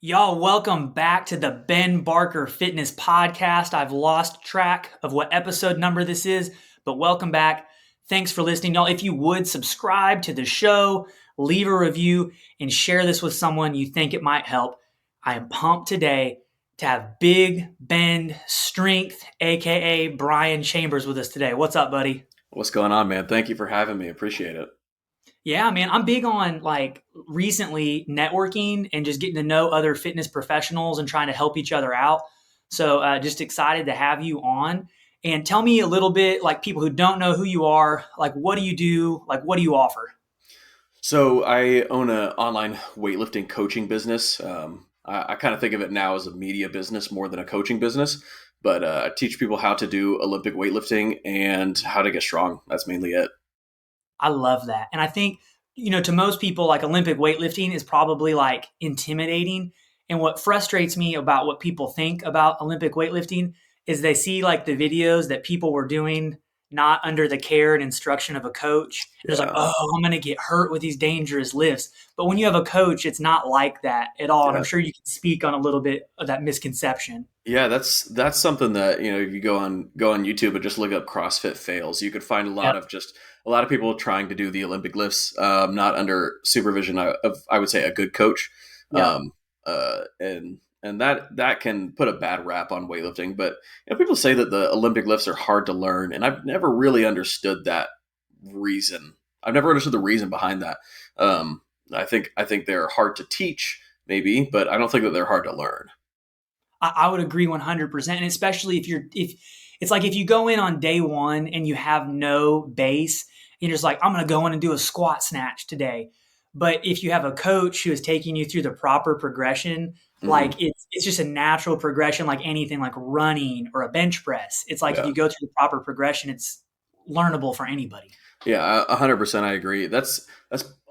Y'all, welcome back to the Ben Barker Fitness Podcast. I've lost track of what episode number this is, but welcome back. Thanks for listening, y'all. If you would subscribe to the show, leave a review, and share this with someone you think it might help. I am pumped today to have Big Bend Strength, aka Brian Chambers, with us today. What's up, buddy? What's going on, man? Thank you for having me. Appreciate it. Yeah, man, I'm big on recently networking and just getting to know other fitness professionals and trying to help each other out. So just excited to have you on and tell me a little bit, like people who don't know who you are, like what do you do? Like what do you offer? So I own an online weightlifting coaching business. I kind of think of it now as a media business more than a coaching business, but I teach people how to do Olympic weightlifting and how to get strong. That's mainly it. I love that. And I think, to most people, like Olympic weightlifting is probably like intimidating. And what frustrates me about what people think about Olympic weightlifting is they see like the videos that people were doing not under the care and instruction of a coach. And it's like, Yeah. oh, I'm going to get hurt with these dangerous lifts. But when you have a coach, it's not like that at all. And I'm Yeah. sure you can speak on a little bit of that misconception. Yeah, that's something that, if you go on YouTube and just look up CrossFit fails, you could find Yep. a lot of people trying to do the Olympic lifts, not under supervision of, I would say, a good coach. Yep. Um, and that can put a bad rap on weightlifting. But people say that the Olympic lifts are hard to learn, and I've never really understood that reason. I've never understood the reason behind that. I think they're hard to teach, maybe, but I don't think that they're hard to learn. I would agree 100%. And especially if it's like if you go in on day one and you have no base, and you're just like, I'm going to go in and do a squat snatch today. But if you have a coach who is taking you through the proper progression, Hmm. like it's just a natural progression, like anything like running or a bench press. It's like if Yeah. you go through the proper progression, it's learnable for anybody. Yeah, 100%. I agree. That's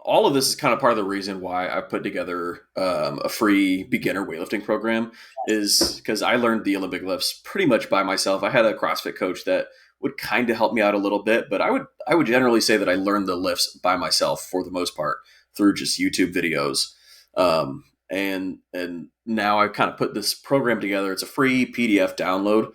all of this is kind of part of the reason why I put together a free beginner weightlifting program is because I learned the Olympic lifts pretty much by myself. I had a CrossFit coach that would kind of help me out a little bit, but I would generally say that I learned the lifts by myself for the most part through just YouTube videos. And now I've kind of put this program together. It's a free PDF download,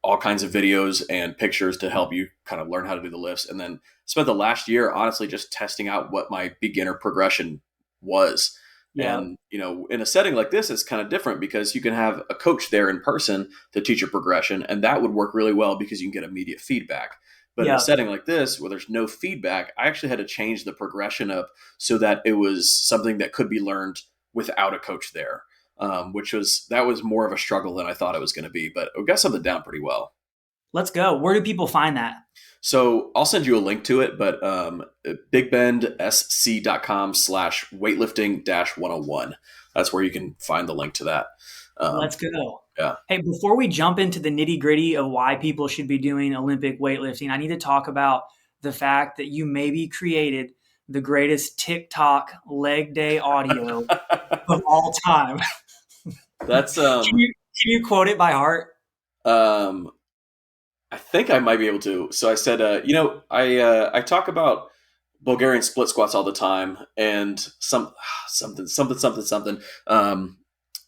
all kinds of videos and pictures to help you kind of learn how to do the lifts. And then spent the last year honestly just testing out what my beginner progression was. Yeah. And in a setting like this, it's kind of different because you can have a coach there in person to teach your progression, and that would work really well because you can get immediate feedback. But in a Yeah. setting like this where there's no feedback, I actually had to change the progression up so that it was something that could be learned without a coach there, that was more of a struggle than I thought it was going to be, but we got something down pretty well. Let's go. Where do people find that? So I'll send you a link to it, but bigbendsc.com/weightlifting 101. That's where you can find the link to that. Let's Um, go. yeah. Hey, before we jump into the nitty gritty of why people should be doing Olympic weightlifting, I need to talk about the fact that you maybe created the greatest TikTok leg day audio of all time. That's Can you quote it by heart? um, I think I might be able to. So I said, I talk about Bulgarian split squats all the time, and something.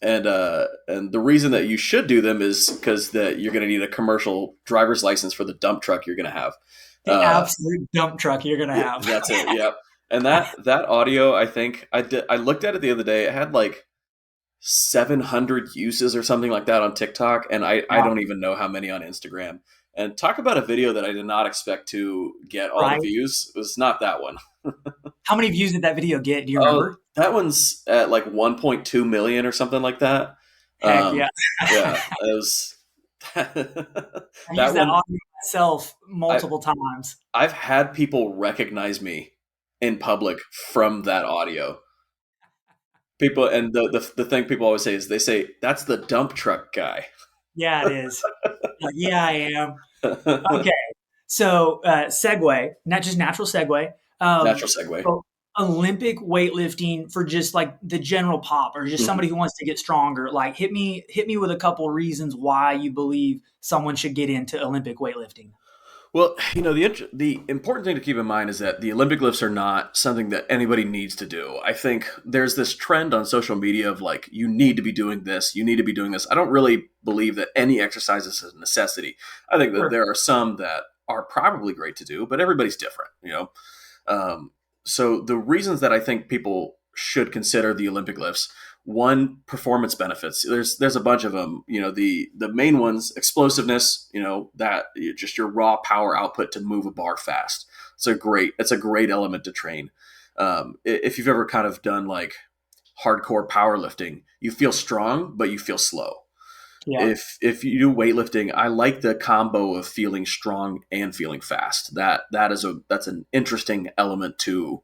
And the reason that you should do them is because that you're going to need a commercial driver's license for the dump truck you're going to have. The Uh, absolute dump truck you're gonna yeah, have. that's it. Yep. And that audio, I think I looked at it the other day. It had like 700 uses or something like that on TikTok, and I Yeah, don't even know how many on Instagram. And talk about a video that I did not expect to get all the right. views. It was not that one. How many views did that video get? Do you Oh, remember? that one's at like 1.2 million or something like that. Heck yeah. Yeah, it was I that used that one. audio myself I multiple times. I've had people recognize me in public from that audio. People, and the thing people always say is they say that's the dump truck guy. Yeah, it is. Yeah, I am. Okay. So, segue, not just natural segue. Natural segue. So Olympic weightlifting for just like the general pop or just Mhm. somebody who wants to get stronger. Like, hit me with a couple reasons why you believe someone should get into Olympic weightlifting. Well, the important thing to keep in mind is that the Olympic lifts are not something that anybody needs to do. I think there's this trend on social media of like, you need to be doing this, you need to be doing this. I don't really believe that any exercise is a necessity. I think that Sure. there are some that are probably great to do, but everybody's different, So the reasons that I think people should consider the Olympic lifts, one, performance benefits. There's a bunch of them. The main ones, explosiveness. That just your raw power output to move a bar fast. It's a great element to train. If you've ever kind of done like hardcore powerlifting, you feel strong, but you feel slow. Yeah. If you do weightlifting, I like the combo of feeling strong and feeling fast. That's an interesting element to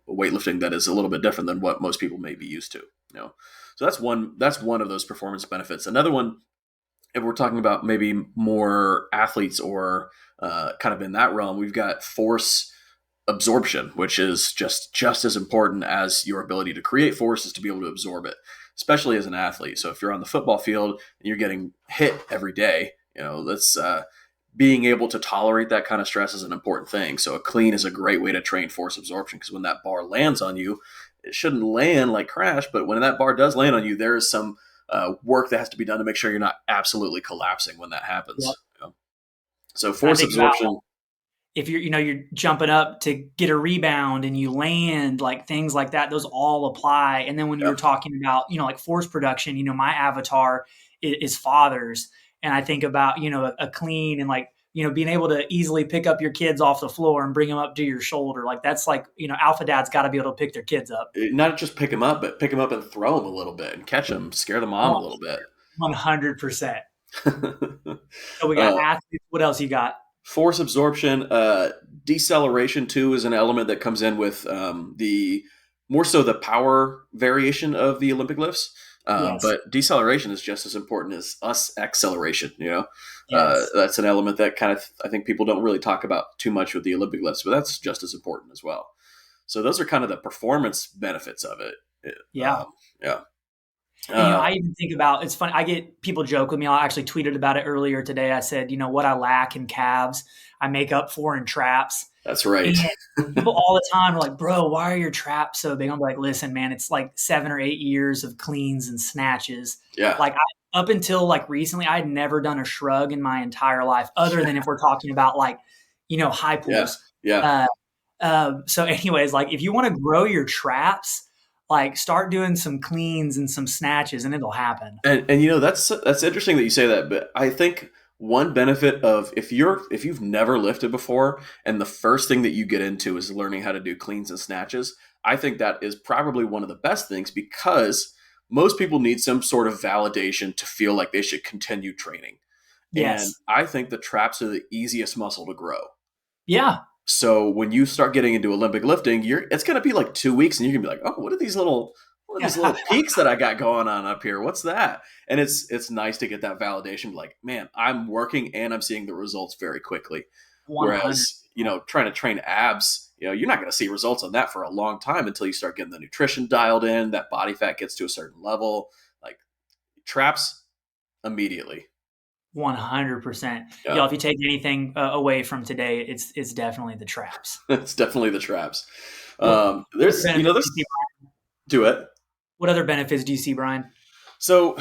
weightlifting that is a little bit different than what most people may be used to. So that's one of those performance benefits. Another one, if we're talking about maybe more athletes or kind of in that realm, we've got force absorption, which is just as important as your ability to create force is to be able to absorb it, especially as an athlete. So if you're on the football field and you're getting hit every day, that's being able to tolerate that kind of stress is an important thing. So a clean is a great way to train force absorption, because when that bar lands on you, it shouldn't land like crash, but when that bar does land on you, there is some work that has to be done to make sure you're not absolutely collapsing when that Yep. happens. So I force think about absorption. if you're jumping up to get a rebound and you land, like things like that, those all apply. And then when you Yeah. were talking about, like force production, my avatar is fathers. And I think about, a clean and like, being able to easily pick up your kids off the floor and bring them up to your shoulder. Like that's like, alpha dad's got to be able to pick their kids up. Not just pick them up, but pick them up and throw them a little bit and catch them, scare the mom a little bit. 100%. So we got uh, athletes. What else you got? Force absorption, deceleration too is an element that comes in with the more so the power variation of the Olympic lifts. Yes. But deceleration is just as important as us acceleration. Yes. That's an element that kind of I think people don't really talk about too much with the Olympic lifts, but that's just as important as well. So those are kind of the performance benefits of it. Yeah. Yeah. And Uh, I even think about, it's funny. I get people joke with me. I actually tweeted about it earlier today. I said, what I lack in calves, I make up for in traps. that's And right. people all the time are like, bro, why are your traps so big? I'm like, listen, man, it's like 7 or 8 years of cleans and snatches. Yeah. Like up until like recently, I had never done a shrug in my entire life, other than if we're talking about like, high Yeah. pulls. Yeah. Uh, so anyways, like if you want to grow your traps, like start doing some cleans and some snatches and it'll happen. And that's interesting that you say that, but I think one benefit of if you've never lifted before and the first thing that you get into is learning how to do cleans and snatches, I think that is probably one of the best things, because most people need some sort of validation to feel like they should continue training. And Yes. I think the traps are the easiest muscle to grow. Yeah. So when you start getting into Olympic lifting, it's going to be like 2 weeks, and you're going to be like, oh, what are these little peaks that I got going on up here? What's that? And it's nice to get that validation. Like, man, I'm working and I'm seeing the results very quickly. 100. Whereas, trying to train abs, you're not going to see results on that for a long time until you start getting the nutrition dialed in, that body fat gets to a certain level. Like traps immediately. 100%. Yeah, Y'all, if you take anything away from today, it's definitely the traps. it's definitely the traps. What other There's, benefits do you there's see, Brian? do it. What other benefits do you see, Brian? So,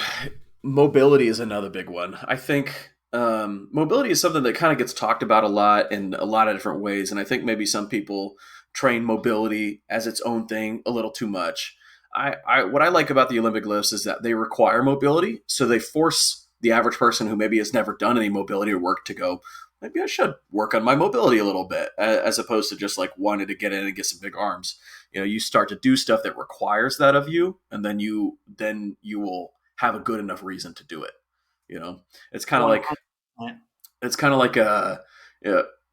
mobility is another big one. I think mobility is something that kind of gets talked about a lot in a lot of different ways, and I think maybe some people train mobility as its own thing a little too much. What I like about the Olympic lifts is that they require mobility, so they force the average person who maybe has never done any mobility or work to go, maybe I should work on my mobility a little bit, as opposed to just like wanting to get in and get some big arms. You start to do stuff that requires that of you, and then you will have a good enough reason to do it. It's kind of like 100%. it's kind of like uh,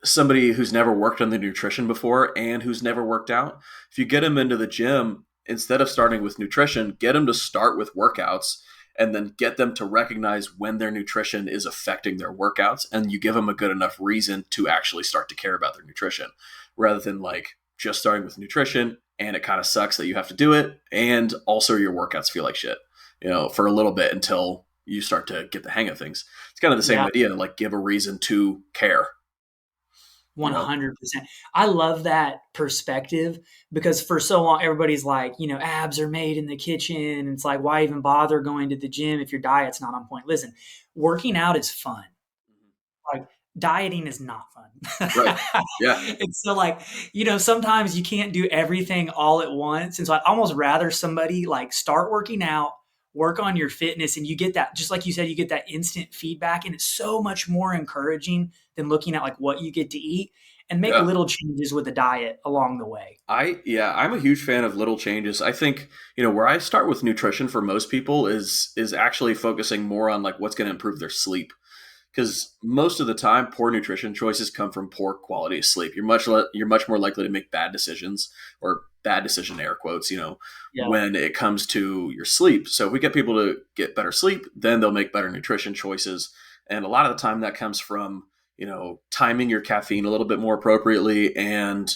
somebody who's never worked on the nutrition before and who's never worked out. If you get them into the gym, instead of starting with nutrition, get them to start with workouts, and then get them to recognize when their nutrition is affecting their workouts, and you give them a good enough reason to actually start to care about their nutrition, rather than like just starting with nutrition and it kind of sucks that you have to do it, and also your workouts feel like shit, for a little bit until you start to get the hang of things. It's kind of the same Yeah. idea, like give a reason to care. Yep. 100%. I love that perspective because for so long, everybody's like, abs are made in the kitchen. It's like, why even bother going to the gym if your diet's not on point? Listen, working out is fun. Like, dieting is not fun. Right. Yeah. And so, like, sometimes you can't do everything all at once. And so I'd almost rather somebody like start working out, work on your fitness, and you get that, just like you said, you get that instant feedback. And it's so much more encouraging than looking at like what you get to eat and make Yeah. little changes with the diet along the way. I'm a huge fan of little changes. I think, where I start with nutrition for most people is actually focusing more on like what's going to improve their sleep. Because most of the time, poor nutrition choices come from poor quality of sleep. You're much more likely to make bad decisions, or bad decision air quotes, Yeah. when it comes to your sleep. So if we get people to get better sleep, then they'll make better nutrition choices. And a lot of the time, that comes from timing your caffeine a little bit more appropriately and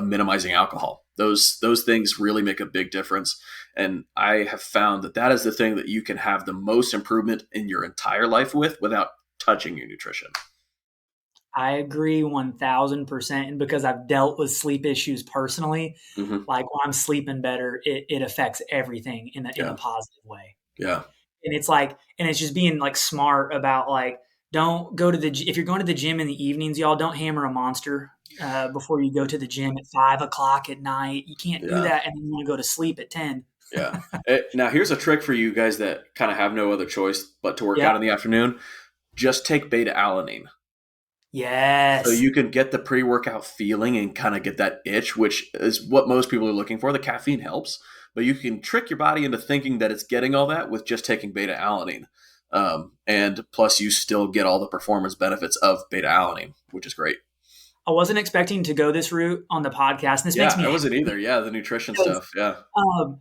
minimizing alcohol. Those things really make a big difference. And I have found that is the thing that you can have the most improvement in your entire life without touching your nutrition. I agree 1000%. And because I've dealt with sleep issues personally, Mm-hmm. like when I'm sleeping better, it affects everything in a Yeah. positive way. Yeah. And it's like, and it's just being like smart about like, don't go to if you're going to the gym in the evenings, y'all don't hammer a monster before you go to the gym at 5 o'clock at night. You can't do Yeah. that. And then you want to go to sleep at 10. Yeah. Now, here's a trick for you guys that kind of have no other choice but to work Yeah. out in the afternoon. Just take beta alanine. So Yes. you can get the pre-workout feeling and kind of get that itch, which is what most people are looking for. The caffeine helps, but you can trick your body into thinking that it's getting all that with just taking beta alanine. And plus, you still get all the performance benefits of beta alanine, which is great. I wasn't expecting to go this route on the podcast. And this Yeah, makes me I happy wasn't either. Yeah, the nutrition because stuff. Yeah. um,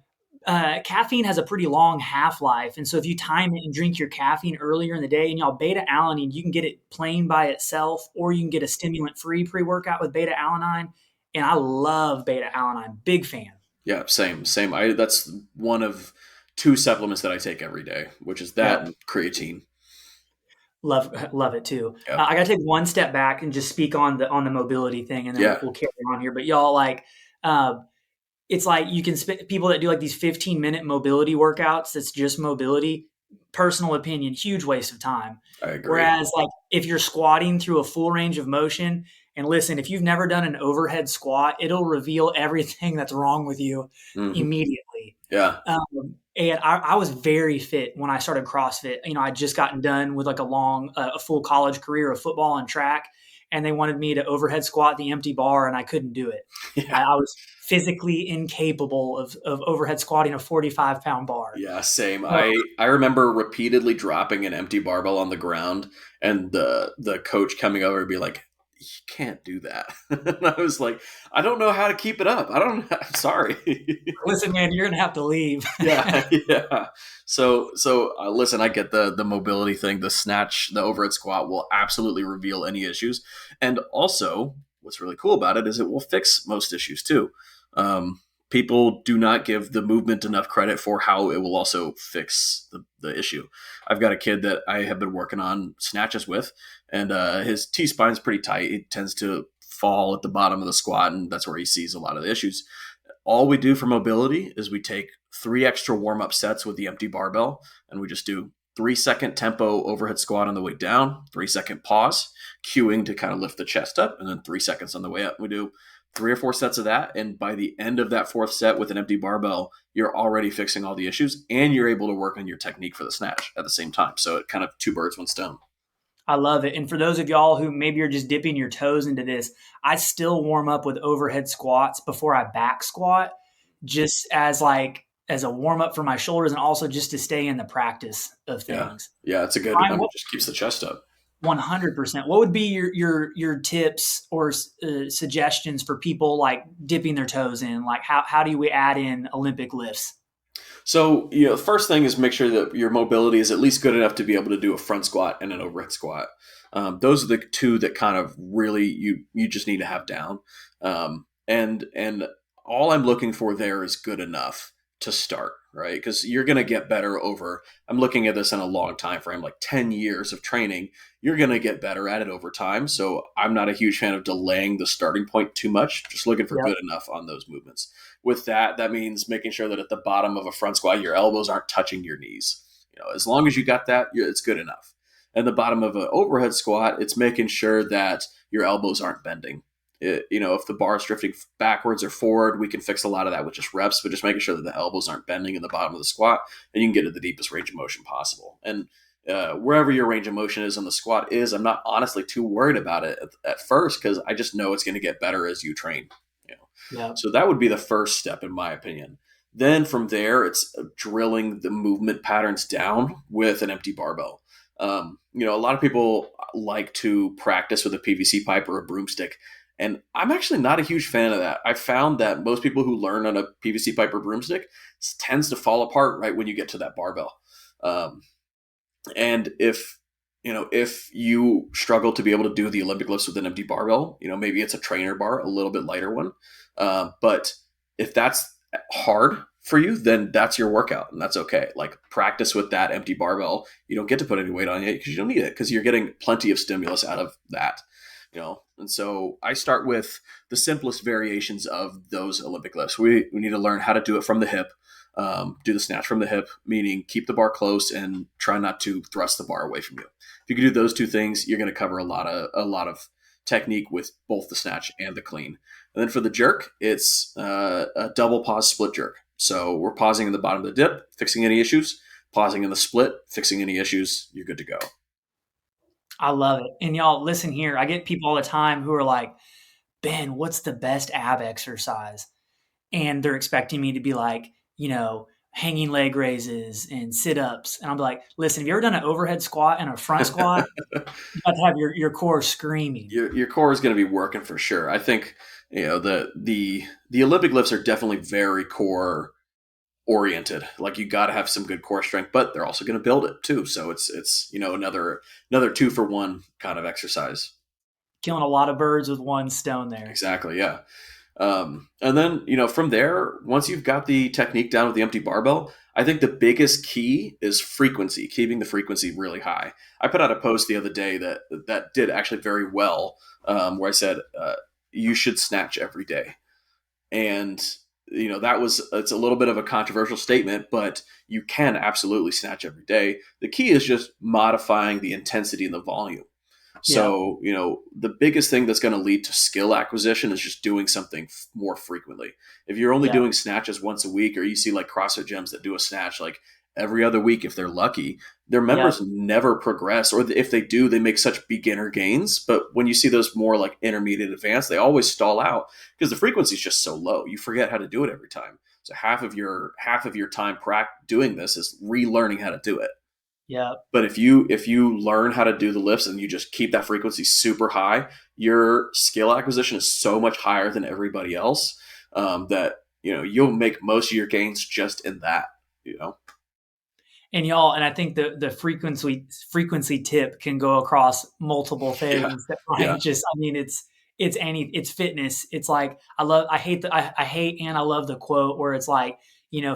caffeine has a pretty long half life, and so if you time it and drink your caffeine earlier in the day, and y'all beta alanine, you can get it plain by itself, or you can get a stimulant free pre workout with beta alanine. And I love beta alanine, big fan. Yeah, same. That's one of two supplements that I take every day, which is that Yep, and creatine. love it too. Yeah. I got to take one step back and just speak on the mobility thing, and then we'll, Yeah. we'll carry on here. But y'all like. Uh, it's like you can people that do like these 15-minute mobility workouts that's just mobility, personal opinion, huge waste of time. I agree. Whereas like if you're squatting through a full range of motion, and listen, if you've never done an overhead squat, it'll reveal everything that's wrong with you Hmm. immediately. Yeah. And I was very fit when I started CrossFit. I'd just gotten done with like a full college career of football and track, and they wanted me to overhead squat the empty bar, and I couldn't do it. Yeah. I was physically incapable of overhead squatting a 45-pound bar. Yeah, same. Uh, I remember repeatedly dropping an empty barbell on the ground and the coach coming over and be like, "You can't do that." And I was like, "I don't know how to keep it up. I don't I'm sorry." Listen, man, you're gonna have to leave. Yeah, yeah. So listen, I get the mobility thing. The snatch, the overhead squat will absolutely reveal any issues, and also what's really cool about it is it will fix most issues too. People do not give the movement enough credit for how it will also fix the issue. I've got a kid that I have been working on snatches with, and his T spine's pretty tight. He tends to fall at the bottom of the squat, and that's where he sees a lot of the issues. All we do for mobility is we take 3 extra warm-up sets with the empty barbell, and we just do 3-second tempo overhead squat on the way down, 3-second pause, cueing to kind of lift the chest up, and then 3 seconds on the way up. We do 3 or 4 sets of that, and by the end of that 4th set with an empty barbell, you're already fixing all the issues, and you're able to work on your technique for the snatch at the same time. So it kind of 2 birds, 1 stone. I love it. And for those of y'all who maybe are just dipping your toes into this, I still warm up with overhead squats before I back squat, just as a warm up for my shoulders and also just to stay in the practice of Yeah, things. yeah, it's a good. Ryan, It just keeps the chest up. 100%. What would be your tips or suggestions for people like dipping their toes in? Like how do we add in Olympic lifts? So, the first thing is make sure that your mobility is at least good enough to be able to do a front squat and an overhead squat. Those are the two that kind of really you just need to have down. And all I'm looking for there is good enough to start, right? Because you're going to get better over, I'm looking at this in a long time frame, like 10 years of training. You're going to get better at it over time. So I'm not a huge fan of delaying the starting point too much, just looking for Yep. good enough on those movements. With that, that means making sure that at the bottom of a front squat, your elbows aren't touching your knees. As long as you got that, it's good enough. And the bottom of an overhead squat, it's making sure that your elbows aren't bending. If the bar is drifting backwards or forward, we can fix a lot of that with just reps, but just making sure that the elbows aren't bending in the bottom of the squat, and you can get to the deepest range of motion possible. And wherever your range of motion is on the squat I'm not honestly too worried about it at first, because I just know it's going to get better as you train. Yep. So that would be the first step, in my opinion. Then from there, it's drilling the movement patterns down with an empty barbell. A lot of people like to practice with a PVC pipe or a broomstick, and I'm actually not a huge fan of that. I found that most people who learn on a PVC pipe or broomstick tends to fall apart right when you get to that barbell. And if you struggle to be able to do the Olympic lifts with an empty barbell, maybe it's a trainer bar, a little bit lighter one. But if that's hard for you, then that's your workout, and that's okay. Like, practice with that empty barbell. You don't get to put any weight on it because you don't need it, because you're getting plenty of stimulus out of that. And so I start with the simplest variations of those Olympic lifts. We need to learn how to do it from the hip. Do the snatch from the hip, meaning keep the bar close and try not to thrust the bar away from you. If you can do those two things, you're going to cover a lot of technique with both the snatch and the clean. And then for the jerk, it's a double pause split jerk. So we're pausing in the bottom of the dip, fixing any issues, pausing in the split, fixing any issues, you're good to go. I love it. And y'all, listen here. I get people all the time who are like, Ben, what's the best ab exercise? And they're expecting me to be like, hanging leg raises and sit-ups. And I'm like, listen, have you ever done an overhead squat and a front squat? You have to have your core screaming. Your core is going to be working for sure. I think, the Olympic lifts are definitely very core oriented. Like, you got to have some good core strength, but they're also going to build it too. So it's another 2-for-1 kind of exercise. Killing a lot of birds with one stone there. Exactly. Yeah. And then, from there, once you've got the technique down with the empty barbell, I think the biggest key is frequency, keeping the frequency really high. I put out a post the other day that did actually very well, where I said, you should snatch every day. And, it's a little bit of a controversial statement, but you can absolutely snatch every day. The key is just modifying the intensity and the volume. So, the biggest thing that's going to lead to skill acquisition is just doing something more frequently. If you're only doing snatches once a week, or you see like CrossFit gyms that do a snatch like every other week, if they're lucky, their members never progress, or if they do, they make such beginner gains. But when you see those more like intermediate advanced, they always stall out because the frequency is just so low. You forget how to do it every time. So half of your time doing this is relearning how to do it. Yeah. But if you learn how to do the lifts and you just keep that frequency super high, your skill acquisition is so much higher than everybody else, that you'll make most of your gains just in that. And y'all, and I think the frequency tip can go across multiple things. It's fitness. It's like I hate and I love the quote where it's like,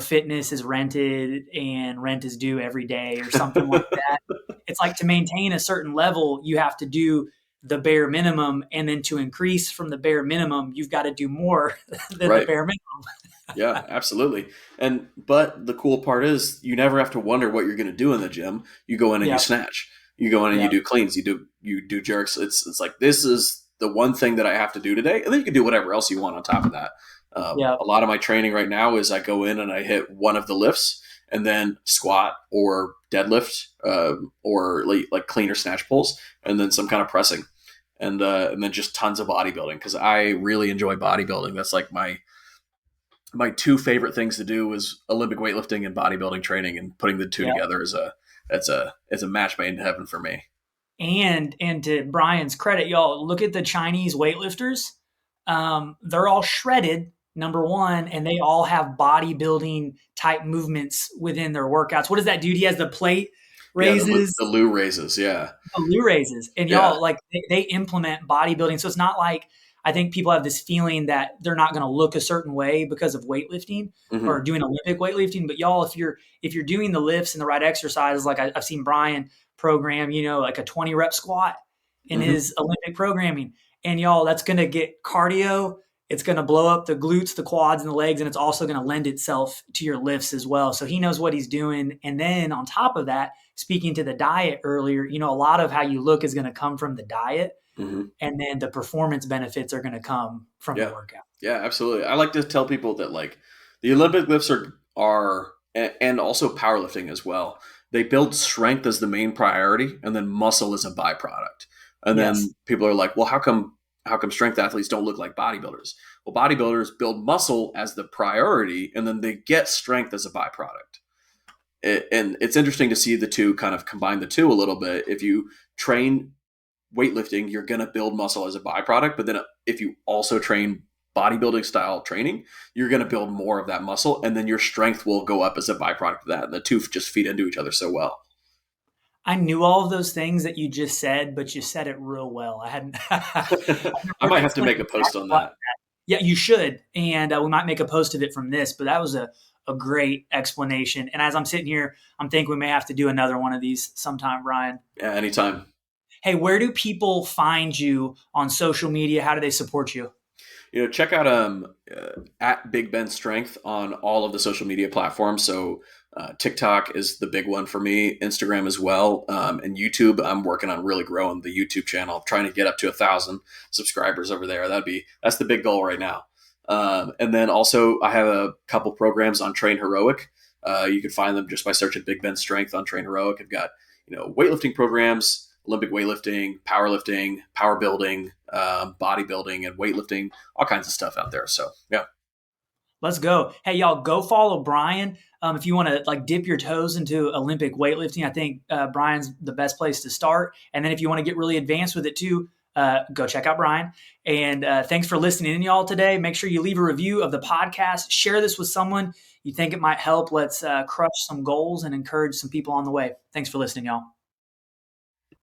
fitness is rented and rent is due every day or something like that. It's like, to maintain a certain level, you have to do the bare minimum. And then to increase from the bare minimum, you've got to do more than the bare minimum. Yeah, absolutely. But the cool part is you never have to wonder what you're going to do in the gym. You go in and you snatch. You go in and you do cleans. You do jerks. It's like, this is the one thing that I have to do today. And then you can do whatever else you want on top of that. A lot of my training right now is I go in and I hit one of the lifts and then squat or deadlift, or like clean or snatch pulls, and then some kind of pressing, and then just tons of bodybuilding, because I really enjoy bodybuilding. That's like my two favorite things to do is Olympic weightlifting and bodybuilding training, and putting the two together is a match made in heaven for me. And to Brian's credit, y'all, look at the Chinese weightlifters. They're all shredded, number one, and they all have bodybuilding type movements within their workouts. What does that dude? He has the plate raises. The Lou raises, yeah. The Lou raises. And y'all, like, they implement bodybuilding. So it's not like, I think people have this feeling that they're not going to look a certain way because of weightlifting or Hmm. doing Olympic weightlifting. But y'all, if you're doing the lifts and the right exercises, like I've seen Brian program, like a 20 rep squat in Hmm. his Olympic programming, and y'all, that's going to get cardio. It's going to blow up the glutes, the quads, and the legs, and it's also going to lend itself to your lifts as well. So he knows what he's doing. And then on top of that, speaking to the diet earlier, a lot of how you look is going to come from the diet, Hmm. and then the performance benefits are going to come from the Yeah. workout. Yeah, absolutely. I like to tell people that like the Olympic lifts are and also powerlifting as well. They build strength as the main priority, and then muscle is a byproduct. And Yes. then people are like, well, how come strength athletes don't look like bodybuilders? Well, bodybuilders build muscle as the priority, and then they get strength as a byproduct. And it's interesting to see the two kind of combine the two a little bit. If you train weightlifting, you're going to build muscle as a byproduct. But then if you also train bodybuilding style training, you're going to build more of that muscle, and then your strength will go up as a byproduct of that. And the two just feed into each other so well. I knew all of those things that you just said, but you said it real well. I hadn't, I've never I heard might it have to explained make a post on like that. yeah, you should. And we might make a post of it from this, but that was a great explanation. And as I'm sitting here, I'm thinking we may have to do another one of these sometime, Brian. Yeah, anytime. Hey, where do people find you on social media? How do they support you? Check out at Big Ben Strength on all of the social media platforms. So TikTok is the big one for me, Instagram as well, and YouTube. I'm working on really growing the YouTube channel, trying to get up to 1,000 subscribers over there. That's the big goal right now. And then also I have a couple programs on Train Heroic. You can find them just by searching Big Ben Strength on Train Heroic. I've got weightlifting programs, Olympic weightlifting, powerlifting, power building, bodybuilding, and weightlifting, all kinds of stuff out there. So yeah. Let's go. Hey, y'all, go follow Brian. If you want to like dip your toes into Olympic weightlifting, I think Brian's the best place to start. And then if you want to get really advanced with it too, go check out Brian. And thanks for listening in, y'all, today. Make sure you leave a review of the podcast. Share this with someone you think it might help. Let's crush some goals and encourage some people on the way. Thanks for listening, y'all.